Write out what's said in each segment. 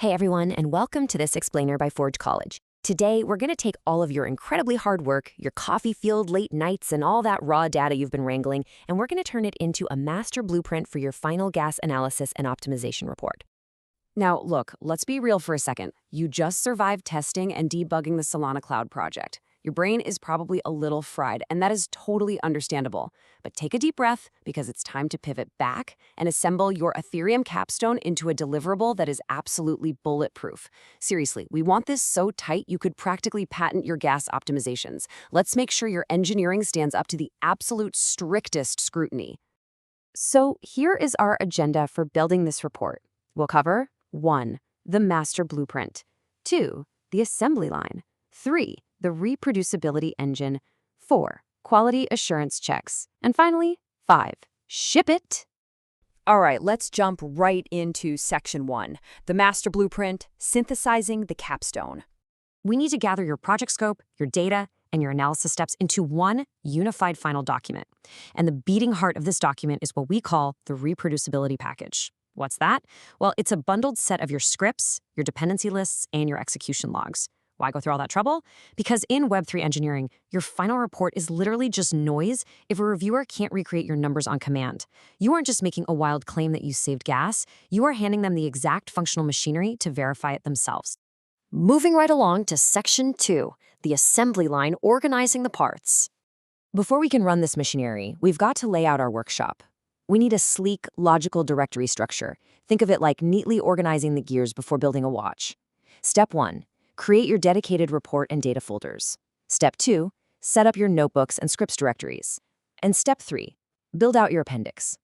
Hey everyone, and welcome to this explainer by Forge College. Today, we're going to take all of your incredibly hard work, your coffee-fueled late nights, and all that raw data you've been wrangling, and we're going to turn it into a master blueprint for your final gas analysis and optimization report. Now, look, let's be real for a second. You just survived testing and debugging the Solana Cloud project. Your brain is probably a little fried, and that is totally understandable. But take a deep breath, because it's time to pivot back and assemble your Ethereum capstone into a deliverable that is absolutely bulletproof. Seriously, we want this so tight you could practically patent your gas optimizations. Let's make sure your engineering stands up to the absolute strictest scrutiny. So here is our agenda for building this report. We'll cover 1. The master blueprint. 2. The assembly line. 3. The reproducibility engine. 4. Quality assurance checks. And finally, 5. Ship it! All right, let's jump right into section 1, the master blueprint, synthesizing the capstone. We need to gather your project scope, your data, and your analysis steps into one unified final document. And the beating heart of this document is what we call the reproducibility package. What's that? Well, it's a bundled set of your scripts, your dependency lists, and your execution logs. Why go through all that trouble? Because in Web3 engineering, your final report is literally just noise if a reviewer can't recreate your numbers on command. You aren't just making a wild claim that you saved gas, you are handing them the exact functional machinery to verify it themselves. Moving right along to section 2, the assembly line organizing the parts. Before we can run this machinery, we've got to lay out our workshop. We need a sleek, logical directory structure. Think of it like neatly organizing the gears before building a watch. Step 1. Create your dedicated report and data folders. Step 2. Set up your notebooks and scripts directories. And Step 3. Build out your appendix.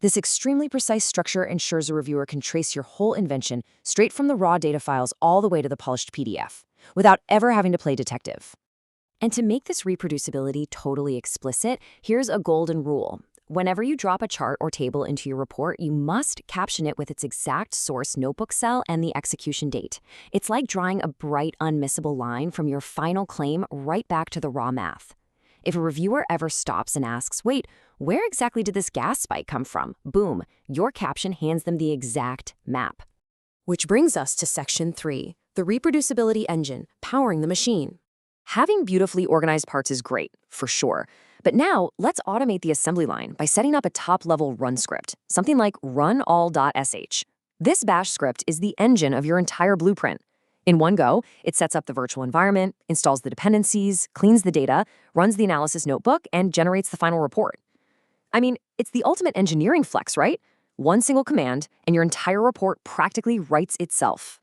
This extremely precise structure ensures a reviewer can trace your whole invention straight from the raw data files all the way to the polished PDF, without ever having to play detective. And to make this reproducibility totally explicit, here's a golden rule. Whenever you drop a chart or table into your report, you must caption it with its exact source notebook cell and the execution date. It's like drawing a bright, unmissable line from your final claim right back to the raw math. If a reviewer ever stops and asks, wait, where exactly did this gas spike come from? Boom, your caption hands them the exact map. Which brings us to section 3, the reproducibility engine, powering the machine. Having beautifully organized parts is great, for sure. But now, let's automate the assembly line by setting up a top-level run script, something like runall.sh. This bash script is the engine of your entire blueprint. In one go, it sets up the virtual environment, installs the dependencies, cleans the data, runs the analysis notebook, and generates the final report. I mean, it's the ultimate engineering flex, right? One single command, and your entire report practically writes itself.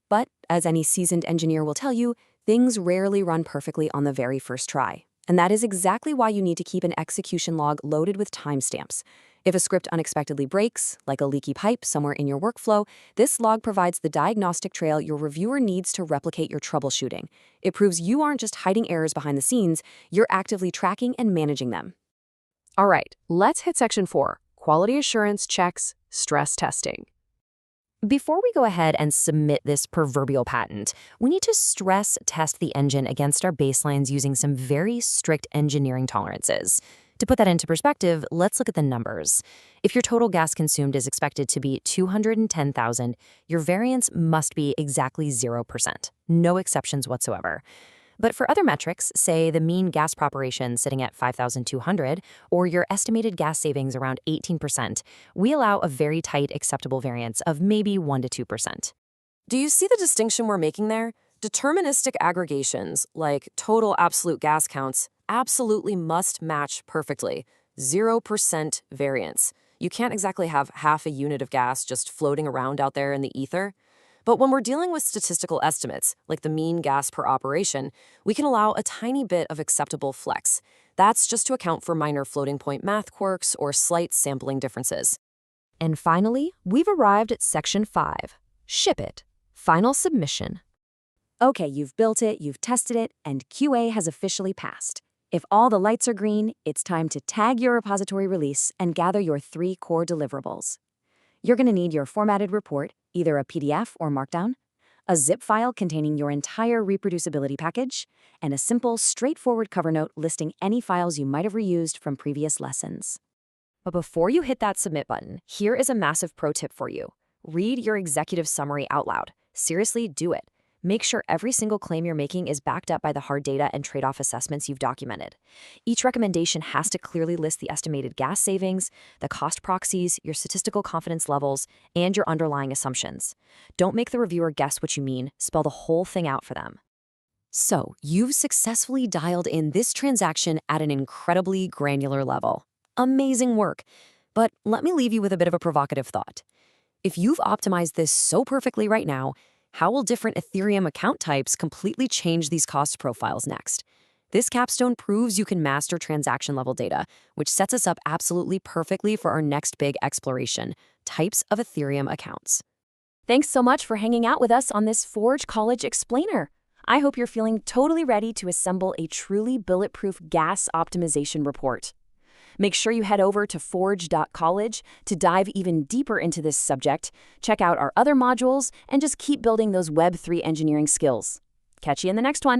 But, as any seasoned engineer will tell you, things rarely run perfectly on the very first try. And that is exactly why you need to keep an execution log loaded with timestamps. If a script unexpectedly breaks, like a leaky pipe somewhere in your workflow, this log provides the diagnostic trail your reviewer needs to replicate your troubleshooting. It proves you aren't just hiding errors behind the scenes, you're actively tracking and managing them. All right, let's hit section 4, quality assurance checks, stress testing. Before we go ahead and submit this proverbial patent, we need to stress test the engine against our baselines using some very strict engineering tolerances. To put that into perspective, let's look at the numbers. If your total gas consumed is expected to be 210,000, your variance must be exactly 0%. No exceptions whatsoever. But for other metrics, say the mean gas per operation sitting at 5,200, or your estimated gas savings around 18%, we allow a very tight acceptable variance of maybe 1 to 2%. Do you see the distinction we're making there? Deterministic aggregations, like total absolute gas counts, absolutely must match perfectly. 0% variance. You can't exactly have half a unit of gas just floating around out there in the ether. But when we're dealing with statistical estimates, like the mean gas per operation, we can allow a tiny bit of acceptable flex. That's just to account for minor floating point math quirks or slight sampling differences. And finally, we've arrived at section 5. Ship it. Final submission. Okay, you've built it, you've tested it, and QA has officially passed. If all the lights are green, it's time to tag your repository release and gather your 3 core deliverables. You're going to need your formatted report, either a PDF or Markdown, a zip file containing your entire reproducibility package, and a simple, straightforward cover note listing any files you might have reused from previous lessons. But before you hit that submit button, here is a massive pro tip for you. Read your executive summary out loud. Seriously, do it. Make sure every single claim you're making is backed up by the hard data and trade-off assessments you've documented. Each recommendation has to clearly list the estimated gas savings, the cost proxies, your statistical confidence levels, and your underlying assumptions. Don't make the reviewer guess what you mean, spell the whole thing out for them. So, you've successfully dialed in this transaction at an incredibly granular level. Amazing work. But let me leave you with a bit of a provocative thought. If you've optimized this so perfectly right now, how will different Ethereum account types completely change these cost profiles next? This capstone proves you can master transaction-level data, which sets us up absolutely perfectly for our next big exploration, types of Ethereum accounts. Thanks so much for hanging out with us on this Forge College Explainer. I hope you're feeling totally ready to assemble a truly bulletproof gas optimization report. Make sure you head over to forge.college to dive even deeper into this subject, check out our other modules, and just keep building those Web3 engineering skills. Catch you in the next one.